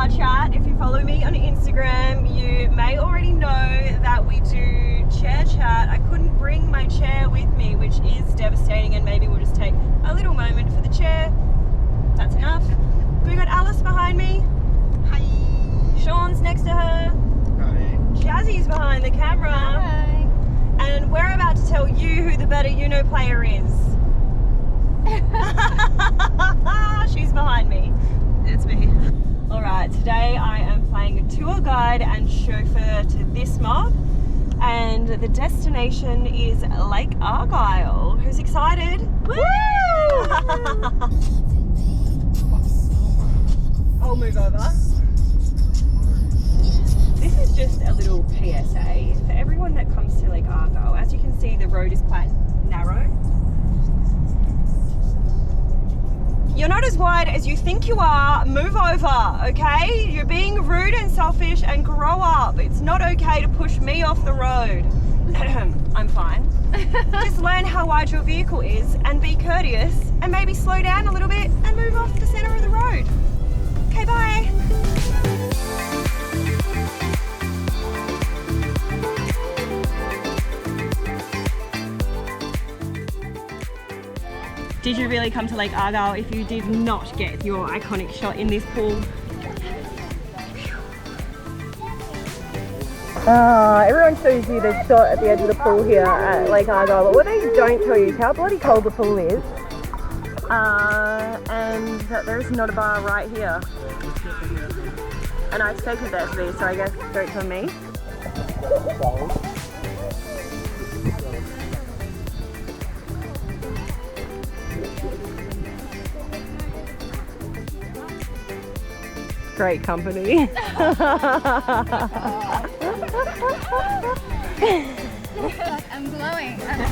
car chat. If you follow me on Instagram, you may already know that we do chair chat. I couldn't bring my chair with me, which is devastating, and maybe we'll just take a little moment for the chair. That's enough. We got Alice behind me. Hi. Sean's next to her. Hi. Jazzy's behind the camera. Hi. And we're about to tell you who the better you know player is. She's behind me. It's me. Alright, today I am playing a tour guide and chauffeur to this mob, and the destination is Lake Argyle. Who's excited? Woo! I'll move over. This is just a little PSA for everyone that comes to Lake Argyle. As you can see, the road is quite narrow. You're not as wide as you think you are. Move over, okay? You're being rude and selfish, and grow up. It's not okay to push me off the road. I'm fine. Just learn how wide your vehicle is and be courteous, and maybe slow down a little bit and move off the center of the road. Okay, bye. Did you really come to Lake Argyle if you did not get your iconic shot in this pool? Everyone shows you the shot at the edge of the pool here at Lake Argyle, but what they don't tell you is how bloody cold the pool is. And that there's not a bar right here. And I expected there to be, so I guess joke's on me. Great company. I'm glowing. I'm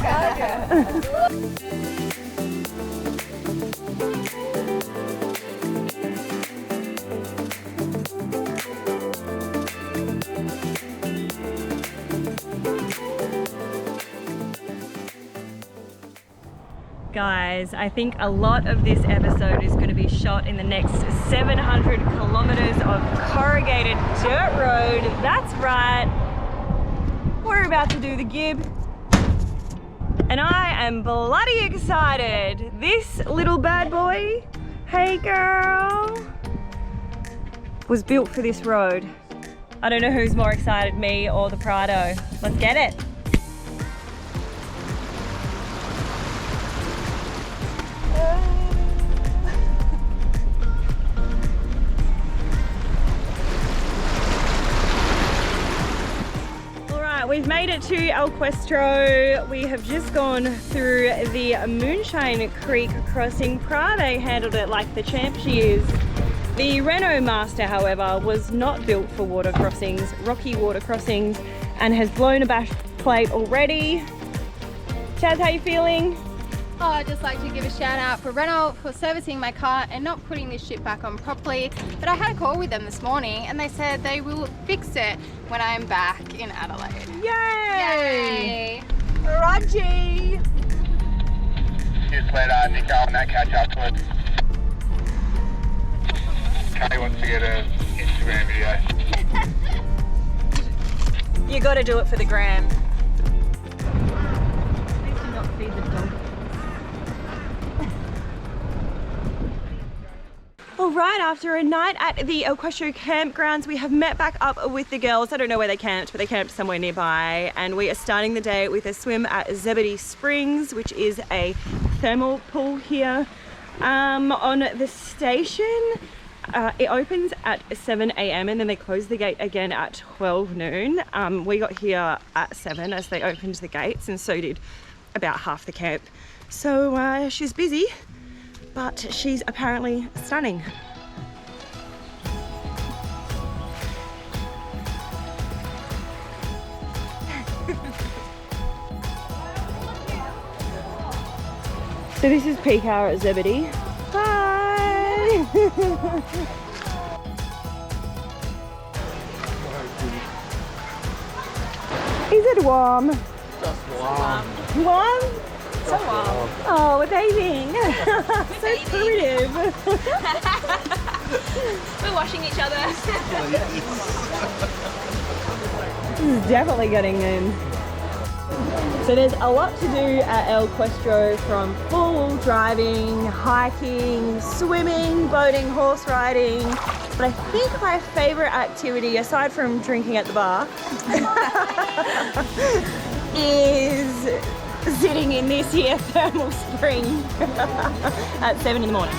Guys, I think a lot of this episode is going to be shot in the next 700 kilometers of corrugated dirt road. That's right. We're about to do the Gibb. And I am bloody excited. This little bad boy, hey girl, was built for this road. I don't know who's more excited, me or the Prado. Let's get it. We've made it to El Cuestro. We have just gone through the Moonshine Creek crossing. Prade handled it like the champ she is. The Renault Master, however, was not built for water crossings, rocky water crossings, and has blown a bash plate already. Chaz, how you feeling? Oh, I'd just like to give a shout out for Renault for servicing my car and not putting this shit back on properly. But I had a call with them this morning and they said they will fix it when I'm back in Adelaide. Yay! Yay! Raji! Just let Nico and that catch up to it. Kay wants to get an Instagram video. You gotta do it for the gram. Please do not feed the dog. All right, after a night at the El Cuestro campgrounds, we have met back up with the girls. I don't know where they camped, but they camped somewhere nearby. And we are starting the day with a swim at Zebedee Springs, which is a thermal pool here on the station. It opens at 7 a.m. and then they close the gate again at 12 noon. We got here at 7 as they opened the gates, and so did about half the camp. So she's busy, but she's apparently stunning. So this is peak hour at Zebedee. Hi! Is it warm? Just warm. Warm? So warm. Oh, we're bathing. So primitive. We're washing each other. This is definitely getting in. So there's a lot to do at El Cuestro, from full driving, hiking, swimming, boating, horse riding. But I think my favorite activity, aside from drinking at the bar, is sitting in this here thermal spring at 7 in the morning.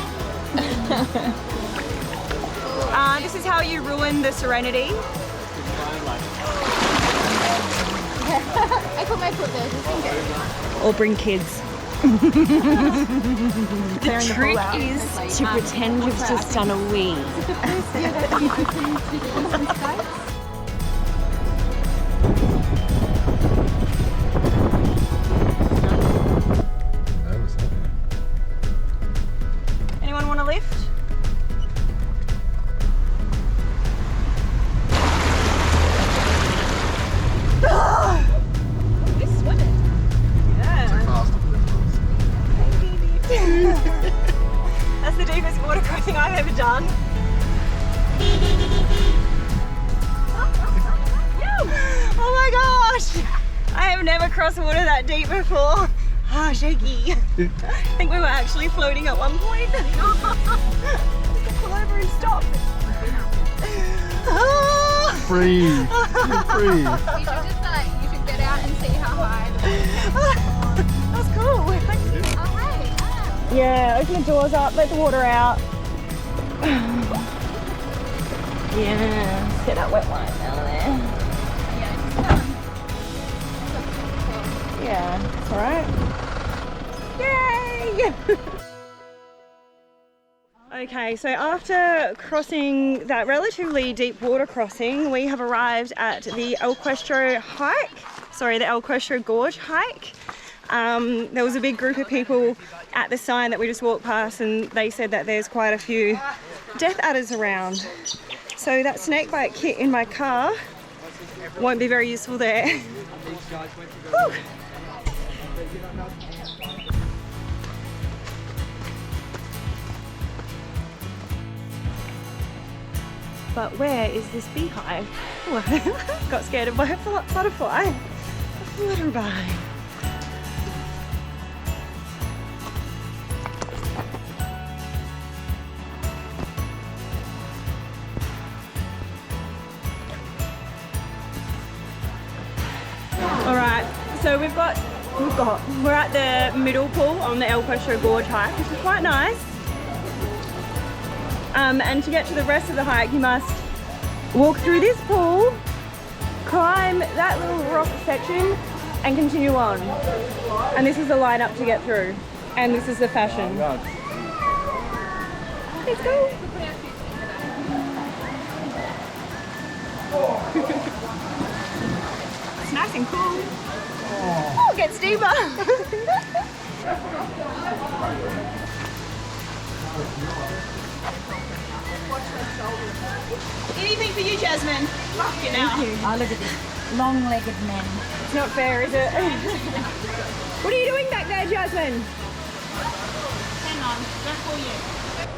This is how you ruin the serenity. I put my foot there just in case. Or bring kids. The trick is to pretend you've just done a wee. Anyone want a lift? We're swimming. Yeah. That's the deepest water crossing I've ever done. Oh my gosh! I have never crossed water that deep before. Ah, shaky. I think we were actually floating at one point. Pull over and stop. Free. You're free. You should get out and see how high the That's cool. Thank you. Oh, hey. Yeah, open the doors up, let the water out. Yeah, get that wet line down there. Yeah, it's alright. Yay! Okay, so after crossing that relatively deep water crossing, we have arrived at the El Cuestro hike. Sorry, the El Cuestro Gorge hike. There was a big group of people at the sign that we just walked past, and they said that there's quite a few death adders around. So that snake bite kit in my car won't be very useful there. Whew. But where is this beehive? Oh, got scared of my butterfly. A flutterby. Alright, so we're at the middle pool on the El Cuestro Gorge hike, which is quite nice. And to get to the rest of the hike, you must walk through this pool, climb that little rock section, and continue on. And this is the lineup to get through. And this is the fashion. Let's go. It's nice and cool. Oh, it gets deeper. Anything for you, Jasmine? Fucking hell. Oh, look at this long-legged men. It's not fair, is it? What are you doing back there, Jasmine? Hang on, don't call you.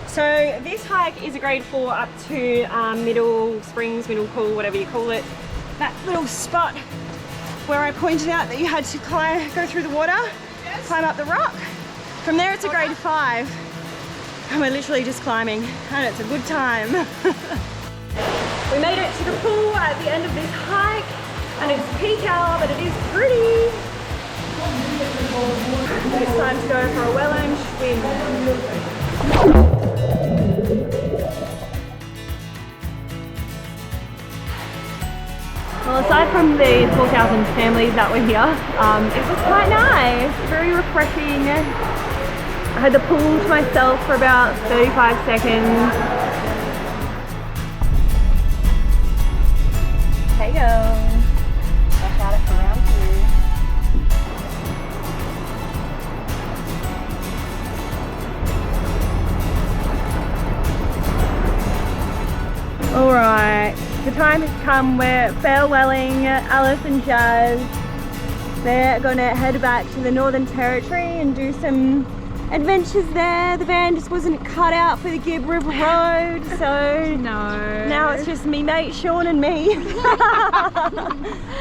So this hike is a grade 4 up to Middle Springs, Middle Pool, whatever you call it. That little spot where I pointed out that you had to go through the water, climb up the rock. From there it's a grade 5. And we're literally just climbing, and it's a good time. We made it to the pool at the end of this hike, and it's peak hour, but it is pretty. It's time to go for a well-earned swim. Well, aside from the 4,000 families that were here, it was quite nice, very refreshing. I had the pool to myself for about 35 seconds. Hey yo. Back at it for round 2. Alright, the time has come. We're farewelling Alice and Jazz. They're gonna head back to the Northern Territory and do some adventures there. The van just wasn't cut out for the Gibb River Road, so now it's just me mate Sean and me.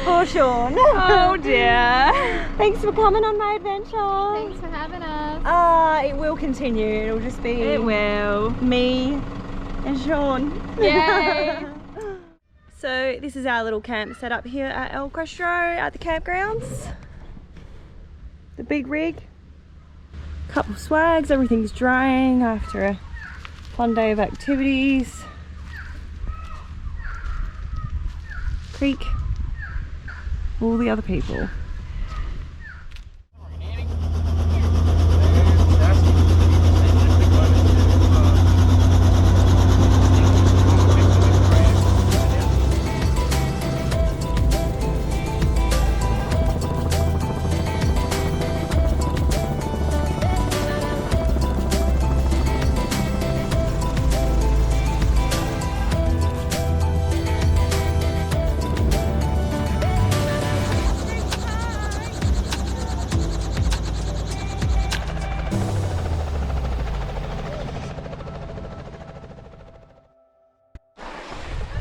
Poor Sean. Oh dear. Thanks for coming on my adventure. Thanks for having us. It will continue. It'll just be me and Sean. Yay. So this is our little camp set up here at El Questro at the campgrounds. The big rig. Couple swags, everything's drying after a fun day of activities. Creek. All the other people.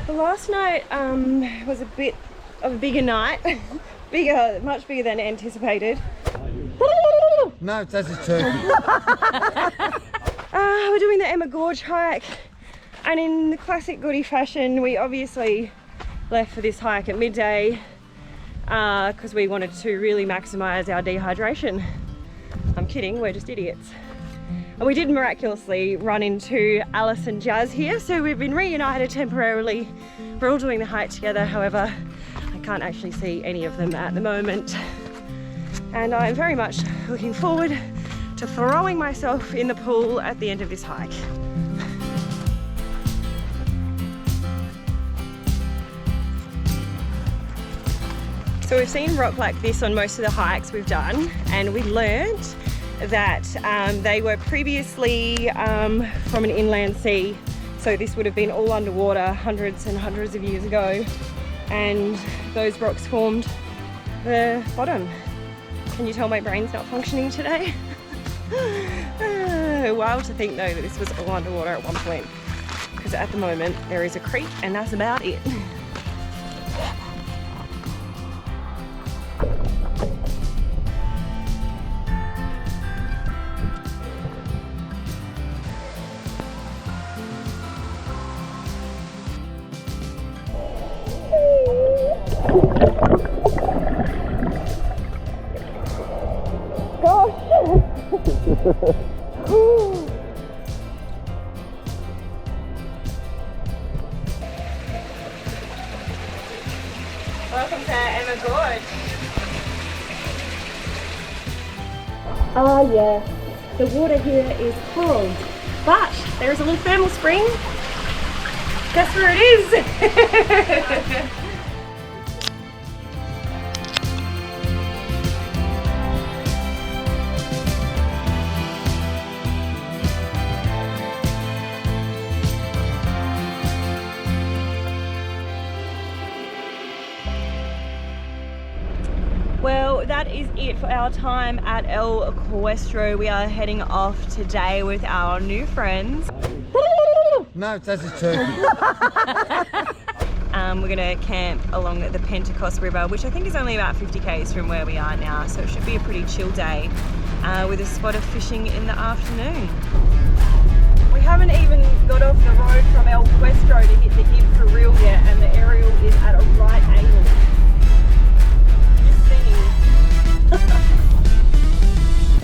Last night was a bit of a bigger night, much bigger than anticipated. No, that's a turkey. We're doing the Emma Gorge hike, and in the classic Goody fashion, we obviously left for this hike at midday because we wanted to really maximise our dehydration. I'm kidding, we're just idiots. And we did miraculously run into Alice and Jazz here, so we've been reunited temporarily. We're all doing the hike together, however, I can't actually see any of them at the moment. And I'm very much looking forward to throwing myself in the pool at the end of this hike. So we've seen rock like this on most of the hikes we've done, and we learned that they were previously from an inland sea, so this would have been all underwater hundreds and hundreds of years ago, and those rocks formed the bottom. Can you tell my brain's not functioning today? Wild to think though that this was all underwater at one point, because at the moment there is a creek and that's about it. Welcome to Emma Gorge. Oh yeah, the water here is cold, but there is a little thermal spring. Guess where it is? Well, that is it for our time at El Questro. We are heading off today with our new friends. No, that's a turkey. We're going to camp along the Pentecost River, which I think is only about 50 k's from where we are now, so it should be a pretty chill day with a spot of fishing in the afternoon. We haven't even got off the road from El Questro to hit the Gibb for real yet, and the aerial is at a right angle.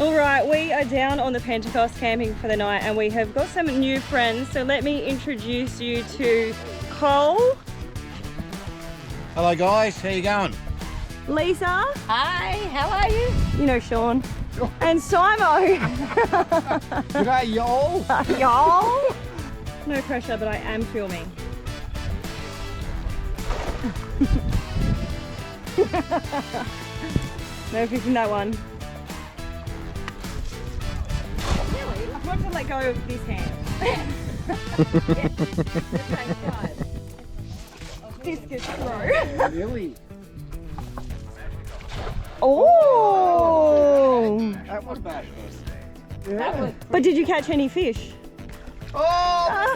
Alright, we are down on the Pentecost camping for the night, and we have got some new friends, so let me introduce you to Cole. Hello guys, how you going? Lisa. Hi, how are you? You know Sean. And Simo. G'day y'all. Y'all. No pressure, but I am filming. No fishing that one. Really? I've got to let go of this hand. Discus throw. Really? Oh! That was bad. But did you catch any fish? Oh!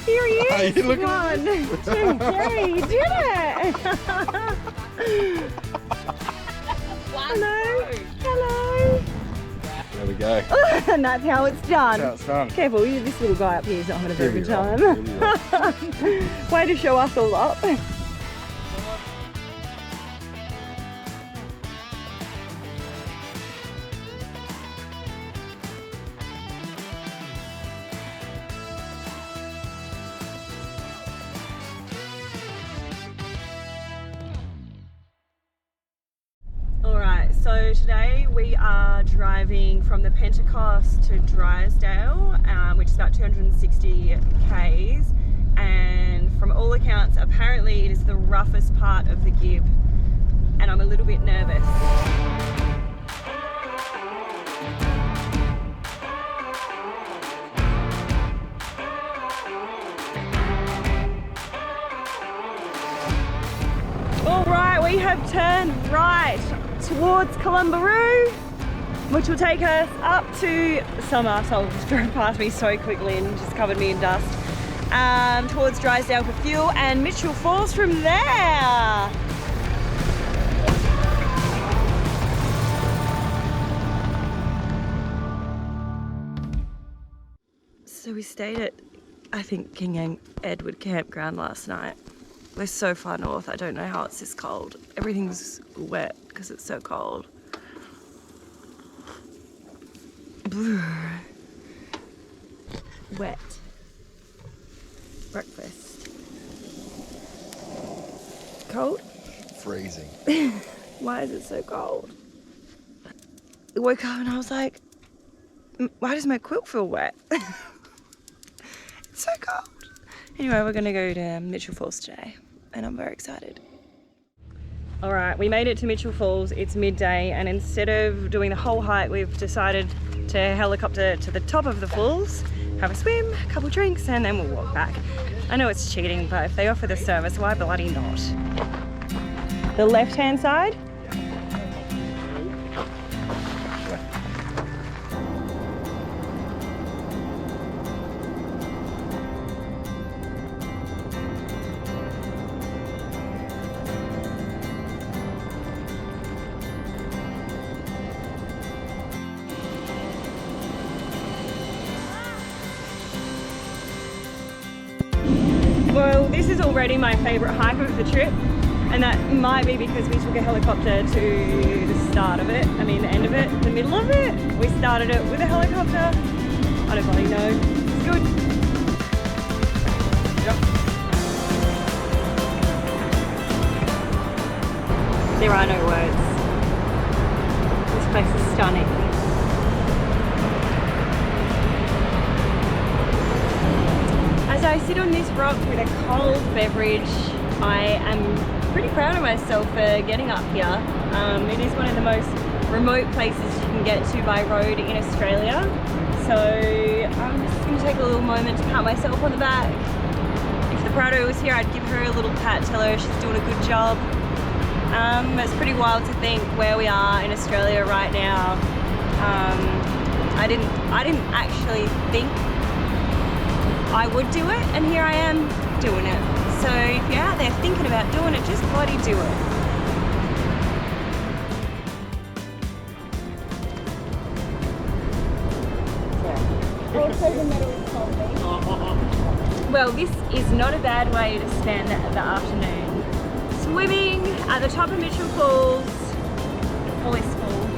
Here he Are is. you looking One, two, three. You did it. Hello. Hello. There we go. And that's how it's done. That's how it's done. Careful, this little guy up here is not having a very good Here time. we are. Way to show us all up. Alright, so today we are driving from the Pentecost to Drysdale, which is about 260 k's, and from all accounts apparently it is the roughest part of the Gibb, and I'm a little bit nervous. Alright, we have turned right towards Columbaroo, which will take us up to some arsehole just drove past me so quickly and just covered me in dust, towards Drysdale for fuel, and Mitchell Falls from there. So we stayed at, I think, King Edward Campground last night. We're so far north, I don't know how it's this cold. Everything's wet because it's so cold. Wet. Breakfast. Cold? Freezing. Why is it so cold? I woke up and I was like, why does my quilt feel wet? It's so cold. Anyway, we're gonna go to Mitchell Falls today, and I'm very excited. All right, we made it to Mitchell Falls. It's midday, and instead of doing the whole hike, we've decided to helicopter to the top of the falls, have a swim, a couple drinks, and then we'll walk back. I know it's cheating, but if they offer the service, why bloody not? The left-hand side? Well, this is already my favourite hike of the trip, and that might be because we took a helicopter to the start of it, the end of it, the middle of it. We started it with a helicopter. I don't bloody know. It's good. Yep. There are no words. This place is stunning. As I sit on this rock with a cold beverage, I am pretty proud of myself for getting up here. It is one of the most remote places you can get to by road in Australia. So I'm just going to take a little moment to pat myself on the back. If the Prado was here, I'd give her a little pat, tell her she's doing a good job. It's pretty wild to think where we are in Australia right now. I didn't actually think I would do it, and here I am doing it. So if you're out there thinking about doing it, just bloody do it. Well, this is not a bad way to spend the afternoon. Swimming at the top of Mitchell Falls, blissful.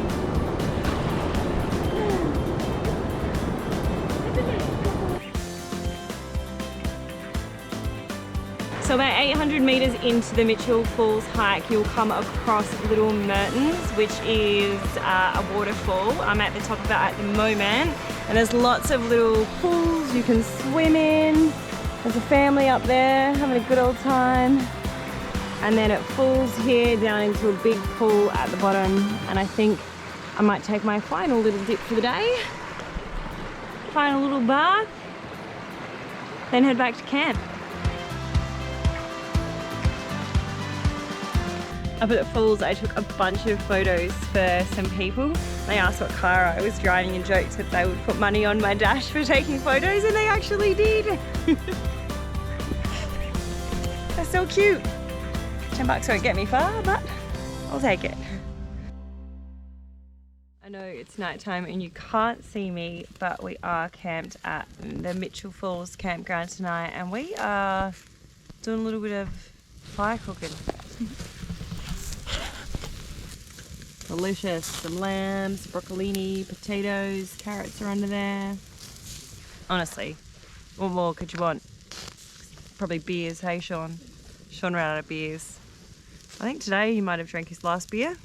So about 800 metres into the Mitchell Falls hike, you'll come across Little Mertens, which is a waterfall. I'm at the top of it at the moment, and there's lots of little pools you can swim in. There's a family up there having a good old time. And then it falls here down into a big pool at the bottom, and I think I might take my final little dip for the day. Final little bath, then head back to camp. Up at the falls, I took a bunch of photos for some people. They asked what car I was driving and joked that they would put money on my dash for taking photos, and they actually did. They're so cute. $10 won't get me far, but I'll take it. I know it's nighttime and you can't see me, but we are camped at the Mitchell Falls campground tonight, and we are doing a little bit of fire cooking. Delicious. Some lambs, broccolini, potatoes, carrots are under there. Honestly, what more could you want? Probably beers, hey Sean? Sean ran out of beers. I think today he might have drank his last beer.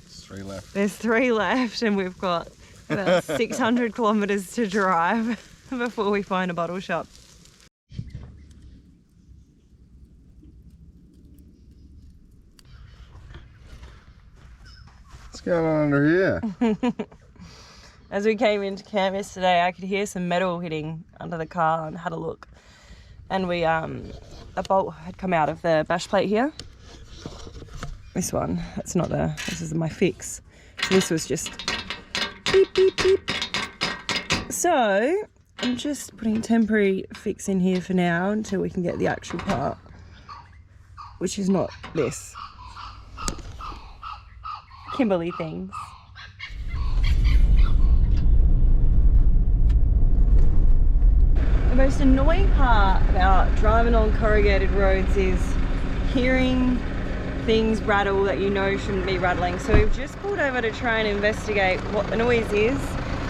There's 3 left. There's 3 left, and we've got about 600 kilometres to drive before we find a bottle shop. What's going on under here? As we came into camp yesterday, I could hear some metal hitting under the car and had a look. And we, a bolt had come out of the bash plate here. This one, that's not this is my fix. So this was just beep, beep, beep. So I'm just putting a temporary fix in here for now until we can get the actual part, which is not this. Kimberly things. The most annoying part about driving on corrugated roads is hearing things rattle that you know shouldn't be rattling. So we've just pulled over to try and investigate what the noise is,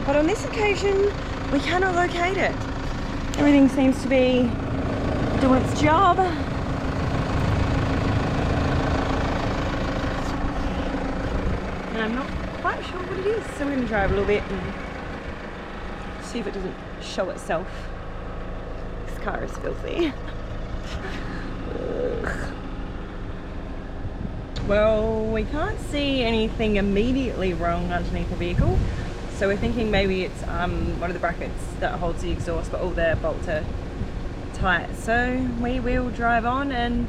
but on this occasion we cannot locate it. Everything seems to be doing its job. And I'm not quite sure what it is, so we're going to drive a little bit and see if it doesn't show itself. This car is filthy. Well, we can't see anything immediately wrong underneath the vehicle, so we're thinking maybe it's one of the brackets that holds the exhaust, but all the bolts are tight. So we will drive on and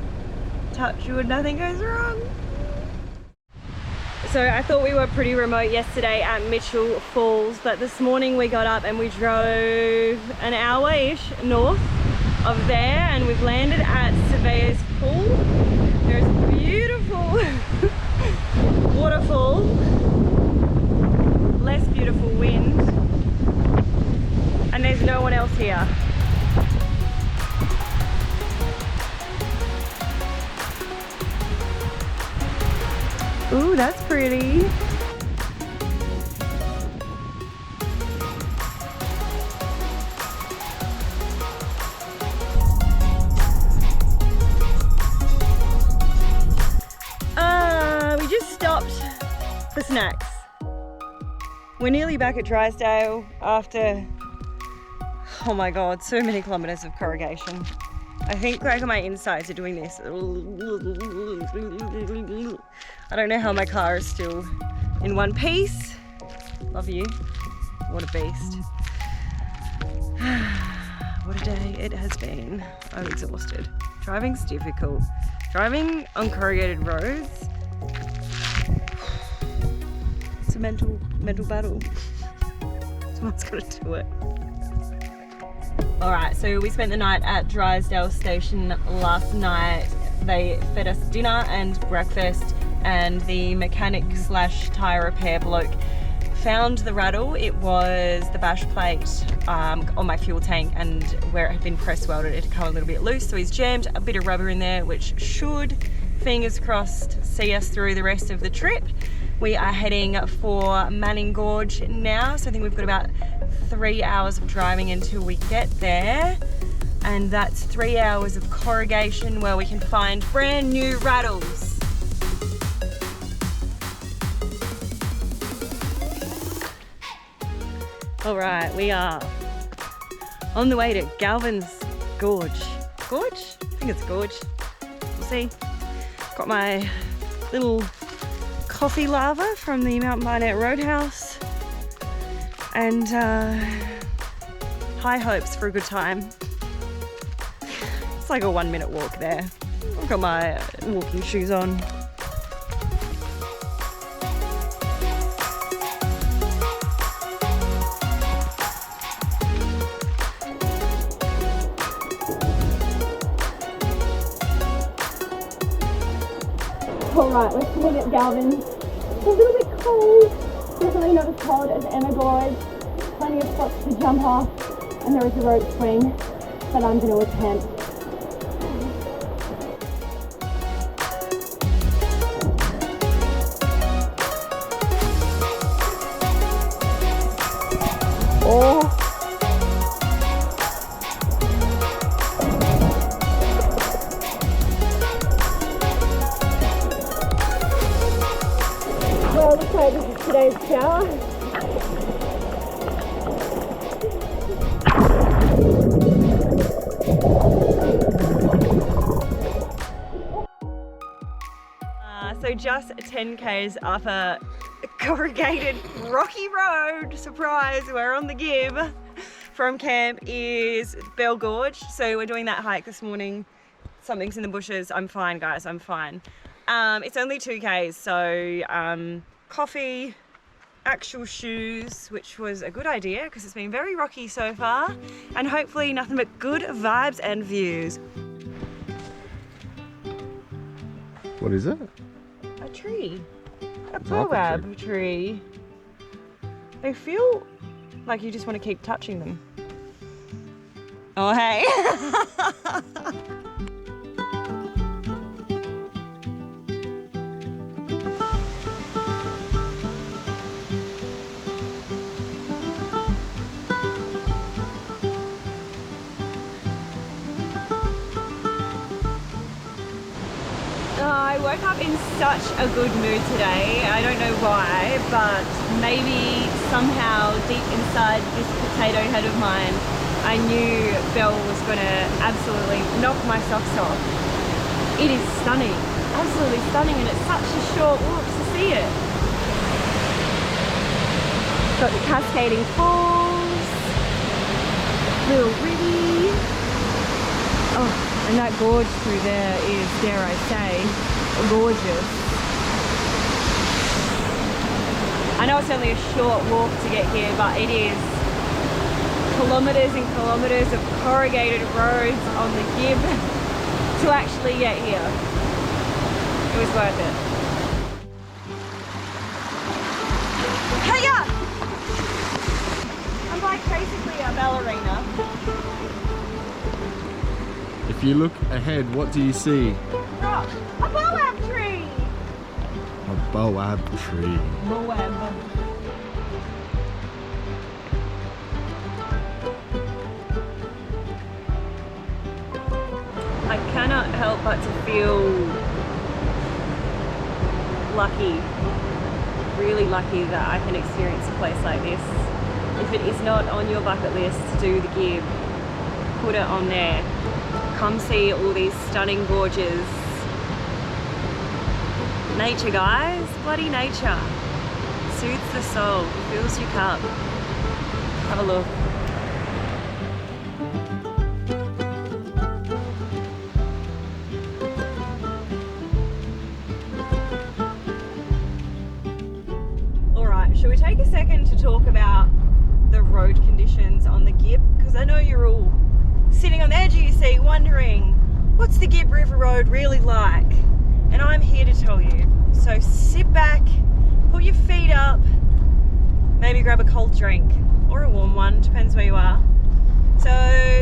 touch wood, nothing goes wrong. So I thought we were pretty remote yesterday at Mitchell Falls, but this morning we got up and we drove an hour-ish north of there, and we've landed at Surveyor's Pool. There's a beautiful waterfall, less beautiful wind, and there's no one else here. Ooh, that's pretty. We just stopped for snacks. We're nearly back at Drysdale after, oh my God, so many kilometers of corrugation. I think like my insides are doing this. I don't know how my car is still in one piece. Love you. What a beast. What a day it has been. I'm exhausted. Driving's difficult. Driving on corrugated roads, it's a mental battle. Someone's got to do it. Alright, so we spent the night at Drysdale Station last night. They fed us dinner and breakfast, and the mechanic / tyre repair bloke found the rattle. It was the bash plate on my fuel tank, and where it had been press welded it had come a little bit loose, so he's jammed a bit of rubber in there, which should, fingers crossed, see us through the rest of the trip. We are heading for Manning Gorge now, so I think we've got about 3 hours of driving until we get there, and that's 3 hours of corrugation where we can find brand new rattles. All right, we are on the way to Galvin's Gorge. Gorge? I think it's Gorge. We'll see. Got my little coffee lava from the Mount Barnett Roadhouse, and high hopes for a good time. It's like a 1 minute walk there. I've got my walking shoes on. Alright, we're sitting at Galvin's. It's a little bit cold. Definitely not as cold as Emma Gorge. Plenty of spots to jump off, and there is a rope swing that I'm going to attempt. Oh. Well, looks like this is today's shower. So just 10 k's up a corrugated rocky road, surprise, we're on the Gibb from camp, is Bell Gorge. So we're doing that hike this morning. Something's in the bushes. I'm fine, guys, I'm fine. It's only 2 k's, so coffee, actual shoes, which was a good idea because it's been very rocky so far, and hopefully nothing but good vibes and views. What is it? A tree. A boab tree. They feel like you just want to keep touching them. Oh, hey. I woke up in such a good mood today. I don't know why, but maybe somehow deep inside this potato head of mine, I knew Belle was going to absolutely knock my socks off. It is stunning, absolutely stunning, and it's such a short walk to see it. Got the cascading falls, Little Riddy. Oh. And that gorge through there is, dare I say, gorgeous. I know it's only a short walk to get here, but it is kilometres and kilometres of corrugated roads on the Gibb to actually get here. It was worth it. Hiya! I'm like basically a ballerina. If you look ahead, what do you see? Rock. A boab tree! A boab tree. Boab. I cannot help but to feel lucky, really lucky that I can experience a place like this. If it is not on your bucket list to do the Gibb, put it on there. Come see all these stunning gorges. Nature, guys, bloody nature. Soothes the soul, fills your cup. Have a look. All right, shall we take a second to talk about the road conditions on the Gibb? Because I know you're all sitting on the edge of your seat wondering, what's the Gibb River Road really like? And I'm here to tell you. So sit back, put your feet up, maybe grab a cold drink or a warm one, depends where you are. So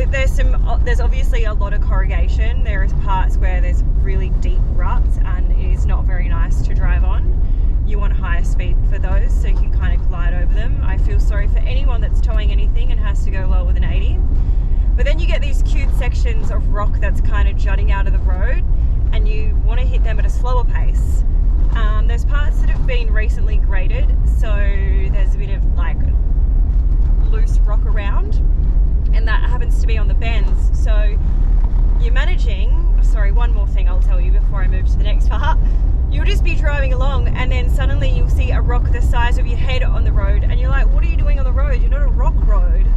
there's obviously a lot of corrugation. There is parts where there's really deep ruts and it is not very nice to drive on. You want higher speed for those so you can kind of glide over them. I feel sorry for anyone that's towing anything and has to go lower than 80. But then you get these cute sections of rock that's kind of jutting out of the road and you want to hit them at a slower pace. There's parts that have been recently graded, so there's a bit of like loose rock around, and that happens to be on the bends. So you're managing, sorry, one more thing I'll tell you before I move to the next part. You'll just be driving along and then suddenly you'll see a rock the size of your head on the road and you're like, what are you doing on the road? You're not a rock road.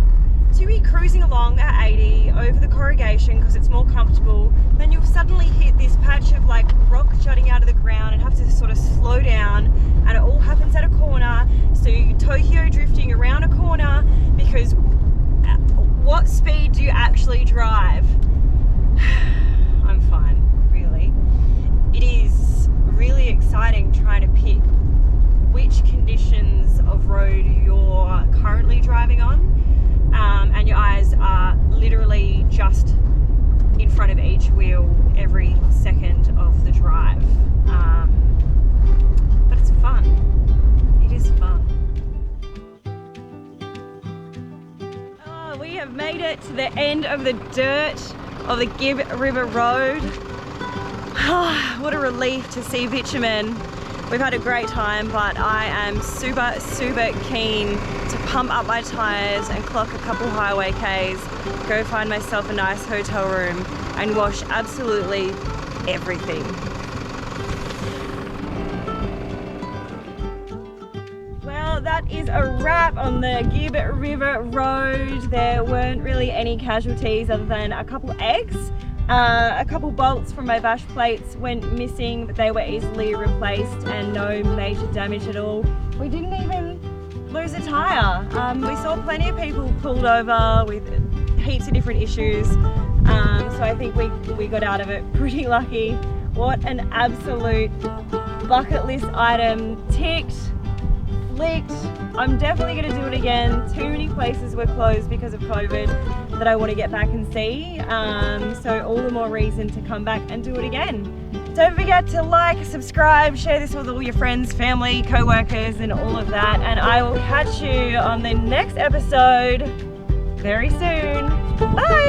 So you'll be cruising along at 80 over the corrugation because it's more comfortable. Then you'll suddenly hit this patch of like rock jutting out of the ground and have to sort of slow down, and it all happens at a corner. So you're Tokyo drifting around a corner because what speed do you actually drive? I'm fine, really. It is really exciting trying to pick which conditions of road you're currently driving on, and your eyes are literally just in front of each wheel every second of the drive. But it's fun. It is fun. Oh, we have made it to the end of the dirt of the Gibb River Road. What a relief to see bitumen. We've had a great time, but I am super keen to pump up my tyres and clock a couple highway Ks, go find myself a nice hotel room and wash absolutely everything. Well, that is a wrap on the Gibb River Road. There weren't really any casualties other than a couple eggs. A couple bolts from my bash plates went missing, but they were easily replaced and no major damage at all. We didn't even lose a tyre. We saw plenty of people pulled over with heaps of different issues, so I think we got out of it pretty lucky. What an absolute bucket list item. Ticked, flicked. I'm definitely going to do it again. Too many places were closed because of COVID that I want to get back and see, so all the more reason to come back and do it again. Don't forget to like, subscribe, share this with all your friends, family, co-workers and all of that, and I will catch you on the next episode very soon. Bye!